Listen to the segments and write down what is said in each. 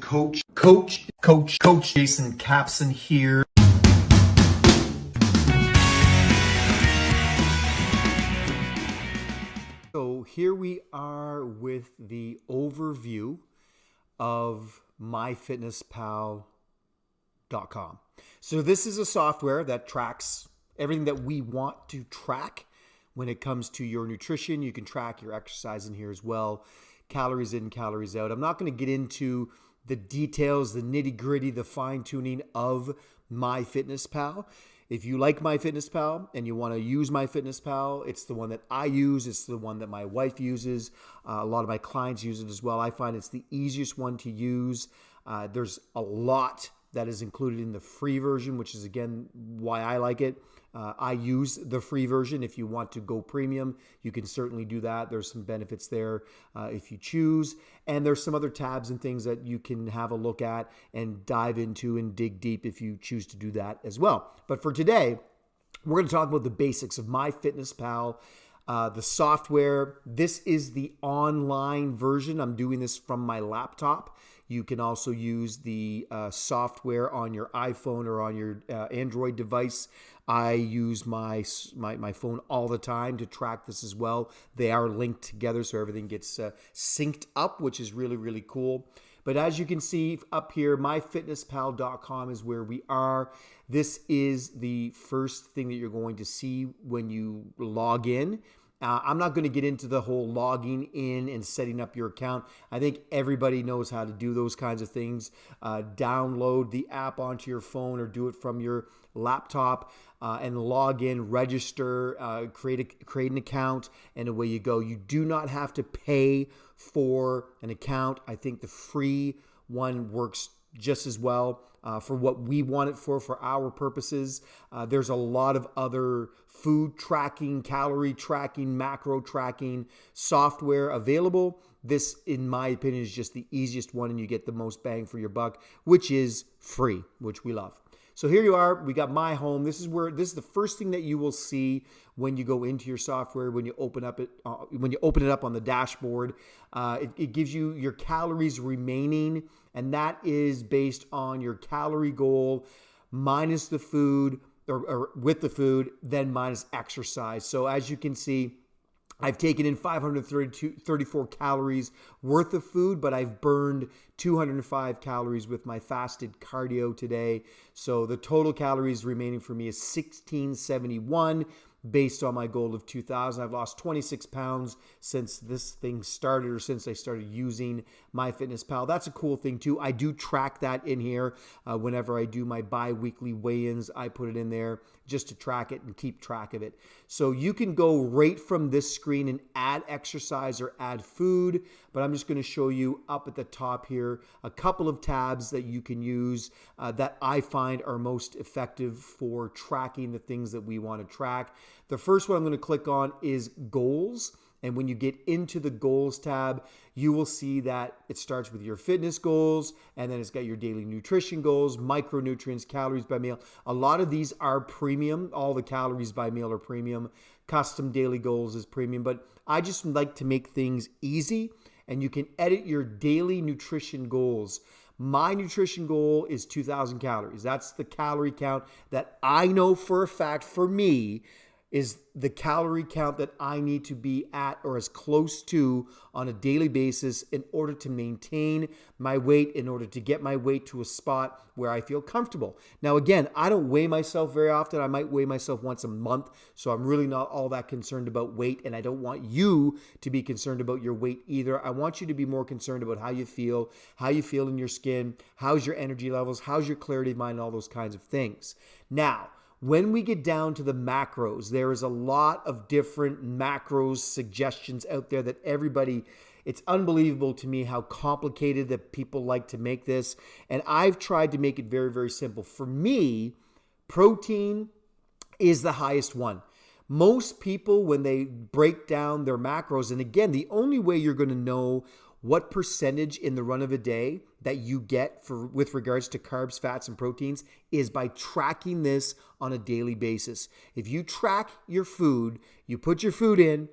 Coach Jason Capson here. So here we are with the overview of MyFitnessPal.com. So this is a software that tracks everything that we want to track when it comes to your nutrition. You can track your exercise in here as well. Calories in, calories out. I'm not going to get into the details, the nitty-gritty, the fine-tuning of MyFitnessPal. If you like MyFitnessPal and you want to use MyFitnessPal, it's the one that I use. It's the one that my wife uses. A lot of my clients use it as well. I find it's the easiest one to use. There's a lot that is included in the free version, which is, again, why I like it. I use the free version. If you want to go premium, you can certainly do that. There's some benefits there if you choose. And there's some other tabs and things that you can have a look at and dive into and dig deep if you choose to do that as well. But for today, we're going to talk about the basics of MyFitnessPal, the software. This is the online version. I'm doing this from my laptop. You can also use the software on your iPhone or on your Android device. I use my phone all the time to track this as well. They are linked together, so everything gets synced up, which is really, really cool. But as you can see up here, myfitnesspal.com is where we are. This is the first thing that you're going to see when you log in. I'm not going to get into the whole logging in and setting up your account. I think everybody knows how to do those kinds of things. Download the app onto your phone or do it from your laptop and log in, register, create an account, and away you go. You do not have to pay for an account. I think the free one works just as well for what we want it for our purposes. There's a lot of other food tracking, calorie tracking, macro tracking software available. This, in my opinion, is just the easiest one, and you get the most bang for your buck, which is free, which we love. So here you are. We got My Home. This is the first thing that you will see when you go into your software. When you open it up on the dashboard, it gives you your calories remaining, and that is based on your calorie goal minus the food or with the food, then minus exercise. So as you can see, I've taken in 534 calories worth of food, but I've burned 205 calories with my fasted cardio today. So the total calories remaining for me is 1671 based on my goal of 2,000. I've lost 26 pounds since this thing started, or since I started using MyFitnessPal. That's a cool thing too. I do track that in here. Whenever I do my bi-weekly weigh-ins, I put it in there just to track it and keep track of it. So you can go right from this screen and add exercise or add food, but I'm just going to show you up at the top here a couple of tabs that you can use that I find are most effective for tracking the things that we want to track. The first one I'm going to click on is goals. And when you get into the goals tab, you will see that it starts with your fitness goals, and then it's got your daily nutrition goals, micronutrients, calories by meal. A lot of these are premium. All the calories by meal are premium. Custom daily goals is premium, but I just like to make things easy, and you can edit your daily nutrition goals. My nutrition goal is 2,000 calories. That's the calorie count that I know for a fact for me is the calorie count that I need to be at or as close to on a daily basis in order to maintain my weight, in order to get my weight to a spot where I feel comfortable. Now, again, I don't weigh myself very often. I might weigh myself once a month, so I'm really not all that concerned about weight, and I don't want you to be concerned about your weight either. I want you to be more concerned about how you feel in your skin, how's your energy levels, how's your clarity of mind, and all those kinds of things. Now, when we get down to the macros, there is a lot of different macros suggestions out there that everybody, it's unbelievable to me how complicated that people like to make this. And I've tried to make it very, very simple. For me, protein is the highest one. Most people, when they break down their macros, and again, the only way you're going to know what percentage in the run of a day that you get with regards to carbs, fats, and proteins is by tracking this on a daily basis. If you track your food, you put your food in,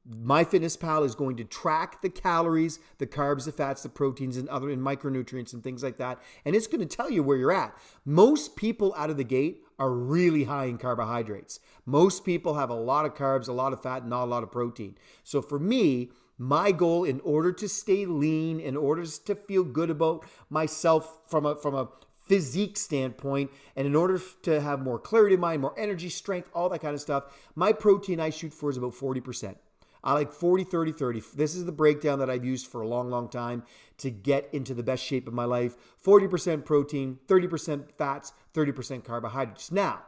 MyFitnessPal is going to track the calories, the carbs, the fats, the proteins, and other micronutrients and things like that. And it's going to tell you where you're at. Most people out of the gate are really high in carbohydrates. Most people have a lot of carbs, a lot of fat, and not a lot of protein. So for me, my goal, in order to stay lean, in order to feel good about myself from a physique standpoint, and in order to have more clarity of mind, more energy, strength, all that kind of stuff, my protein I shoot for is about 40%. I like 40, 30, 30. This is the breakdown that I've used for a long, long time to get into the best shape of my life. 40% protein, 30% fats, 30% carbohydrates. Now,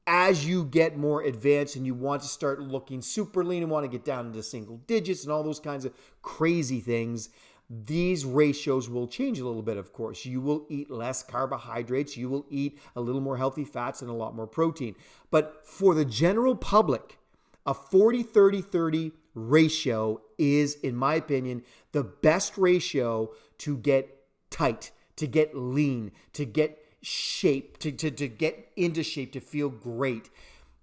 as you get more advanced and you want to start looking super lean and want to get down into single digits and all those kinds of crazy things, these ratios will change a little bit, of course. You will eat less carbohydrates. You will eat a little more healthy fats and a lot more protein. But for the general public, a 40, 30, 30 ratio is, in my opinion, the best ratio to get tight, to get lean, to get shape, to get into shape, to feel great.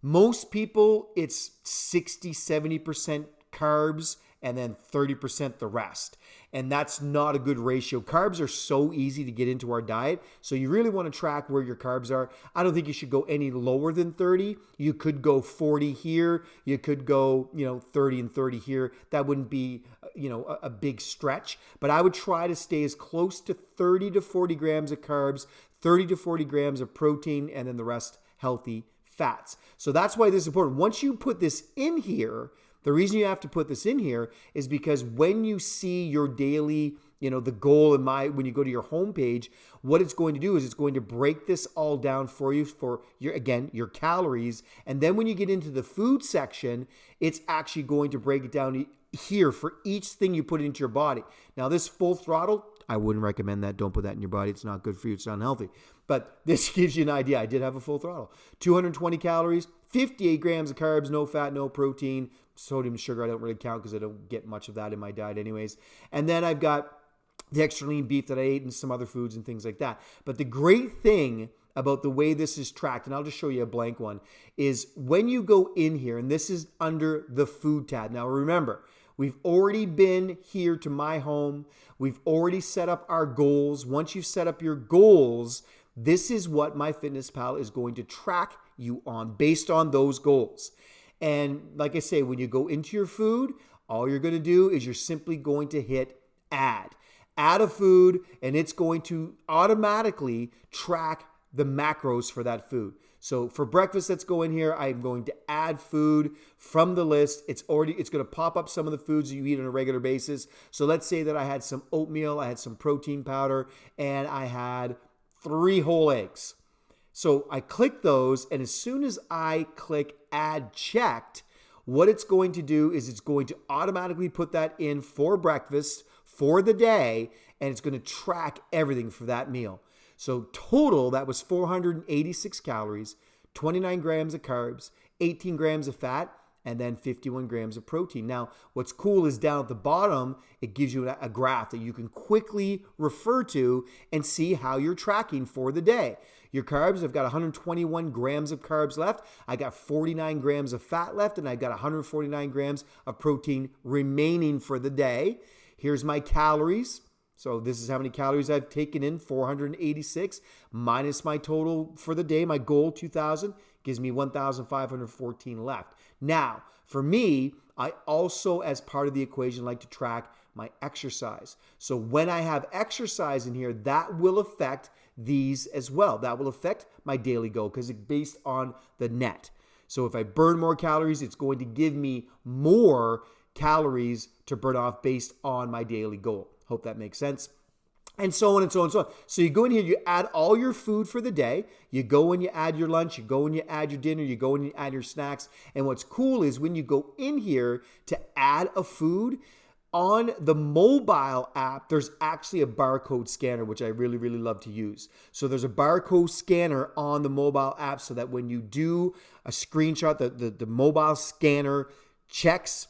Most people, it's 60, 70% carbs and then 30% the rest. And that's not a good ratio. Carbs are so easy to get into our diet. So you really want to track where your carbs are. I don't think you should go any lower than 30. You could go 40 here. You could go, 30 and 30 here. That wouldn't be, a big stretch. But I would try to stay as close to 30 to 40 grams of carbs, 30 to 40 grams of protein, and then the rest healthy fats. So that's why this is important. Once you put this in here, the reason you have to put this in here is because when you see your daily, the goal when you go to your homepage, what it's going to do is it's going to break this all down for you for your calories. And then when you get into the food section, it's actually going to break it down here for each thing you put into your body. Now, this full throttle, I wouldn't recommend that. Don't put that in your body. It's not good for you. It's unhealthy. But this gives you an idea. I did have a full throttle. 220 calories, 58 grams of carbs, no fat, no protein. Sodium and sugar, I don't really count because I don't get much of that in my diet anyways. And then I've got the extra lean beef that I ate and some other foods and things like that. But the great thing about the way this is tracked, and I'll just show you a blank one, is when you go in here, and this is under the food tab. Now remember, we've already been here to my home. We've already set up our goals. Once you've set up your goals, this is what MyFitnessPal is going to track you on based on those goals. And like I say, when you go into your food, all you're going to do is you're simply going to hit add a food, and it's going to automatically track the macros for that food. So for breakfast, let's go in here. I'm going to add food from the list. It's going to pop up some of the foods that you eat on a regular basis. So let's say that I had some oatmeal, I had some protein powder, and I had 3 whole eggs. So I click those, and as soon as I click add checked, what it's going to do is it's going to automatically put that in for breakfast for the day, and it's going to track everything for that meal. So total, that was 486 calories, 29 grams of carbs, 18 grams of fat, and then 51 grams of protein. Now, what's cool is down at the bottom, it gives you a graph that you can quickly refer to and see how you're tracking for the day. Your carbs, I've got 121 grams of carbs left. I got 49 grams of fat left, and I got 149 grams of protein remaining for the day. Here's my calories. So this is how many calories I've taken in, 486, minus my total for the day, my goal, 2,000, gives me 1,514 left. Now, for me, I also, as part of the equation, like to track my exercise. So when I have exercise in here, that will affect these as well. That will affect my daily goal because it's based on the net. So if I burn more calories, it's going to give me more calories to burn off based on my daily goal. Hope that makes sense. And so on and so on and so on. So you go in here, you add all your food for the day. You go and you add your lunch. You go and you add your dinner. You go and you add your snacks. And what's cool is when you go in here to add a food, on the mobile app, there's actually a barcode scanner, which I really, really love to use. So there's a barcode scanner on the mobile app so that when you do a screenshot, the mobile scanner checks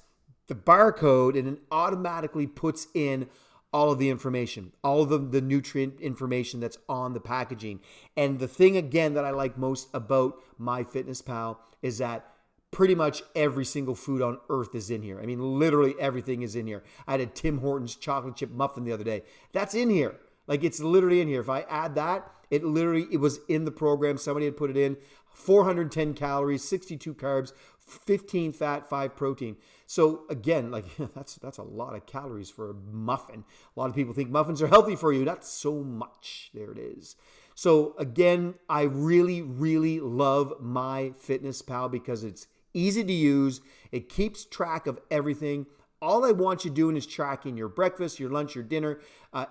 the barcode and it automatically puts in all of the information, all of the nutrient information that's on the packaging. And the thing, again, that I like most about MyFitnessPal is that pretty much every single food on earth is in here. I mean, literally everything is in here. I had a Tim Hortons chocolate chip muffin the other day. That's in here. Like, it's literally in here. If I add that, it was in the program. Somebody had put it in. 410 calories, 62 carbs, 15 fat, 5 protein. So again, like that's a lot of calories for a muffin. A lot of people think muffins are healthy for you. Not so much. There it is. So again, I really, really love MyFitnessPal because it's easy to use. It keeps track of everything. All I want you doing is tracking your breakfast, your lunch, your dinner,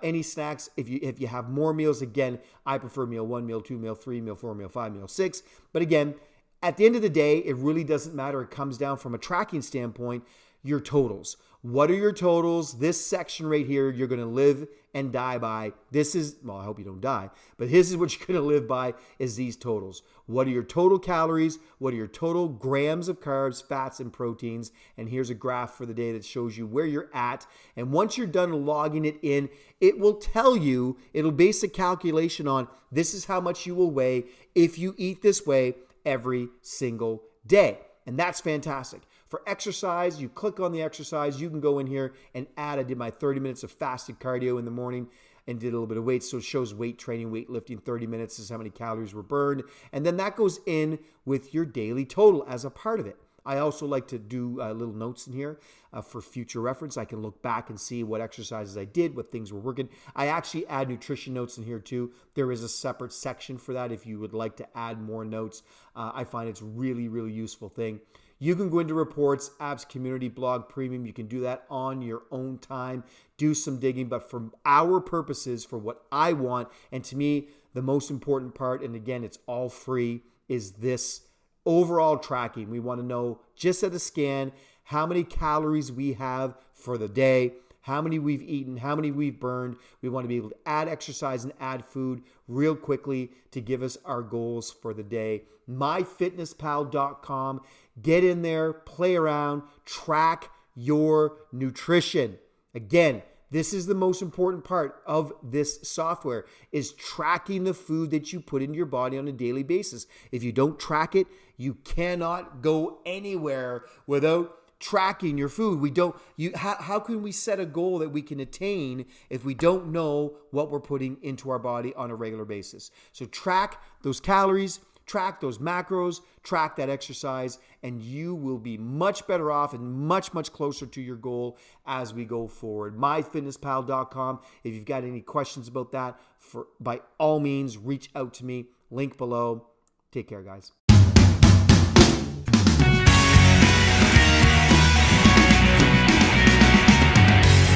any snacks. If you have more meals, again, I prefer meal 1, meal 2, meal 3, meal 4, meal 5, meal 6. But again, at the end of the day, it really doesn't matter. It comes down from a tracking standpoint, your totals. What are your totals? This section right here, you're going to live and die by. This is, well, I hope you don't die, but this is what you're going to live by is these totals. What are your total calories? What are your total grams of carbs, fats, and proteins? And here's a graph for the day that shows you where you're at. And once you're done logging it in, it will tell you, it'll base a calculation on this is how much you will weigh if you eat this way every single day. And that's fantastic. For exercise, you click on the exercise, you can go in here and add, I did my 30 minutes of fasted cardio in the morning and did a little bit of weight. So it shows weight training, weightlifting, 30 minutes is how many calories were burned. And then that goes in with your daily total as a part of it. I also like to do little notes in here for future reference. I can look back and see what exercises I did, what things were working. I actually add nutrition notes in here too. There is a separate section for that if you would like to add more notes. I find it's really, really useful thing. You can go into reports, Abs Community Blog Premium. You can do that on your own time. Do some digging. But for our purposes, for what I want, and to me, the most important part, and again, it's all free, is this overall tracking. We want to know just at a scan how many calories we have for the day, how many we've eaten, how many we've burned. We want to be able to add exercise and add food real quickly to give us our goals for the day. MyFitnessPal.com. Get in there, play around, track your nutrition. Again, this is the most important part of this software is tracking the food that you put into your body on a daily basis. If you don't track it, you cannot go anywhere without tracking your food. How can we set a goal that we can attain if we don't know what we're putting into our body on a regular basis? So track those calories, track those macros, track that exercise, and you will be much better off and much, much closer to your goal as we go forward. MyFitnessPal.com. If you've got any questions about that, by all means, reach out to me. Link below. Take care, guys.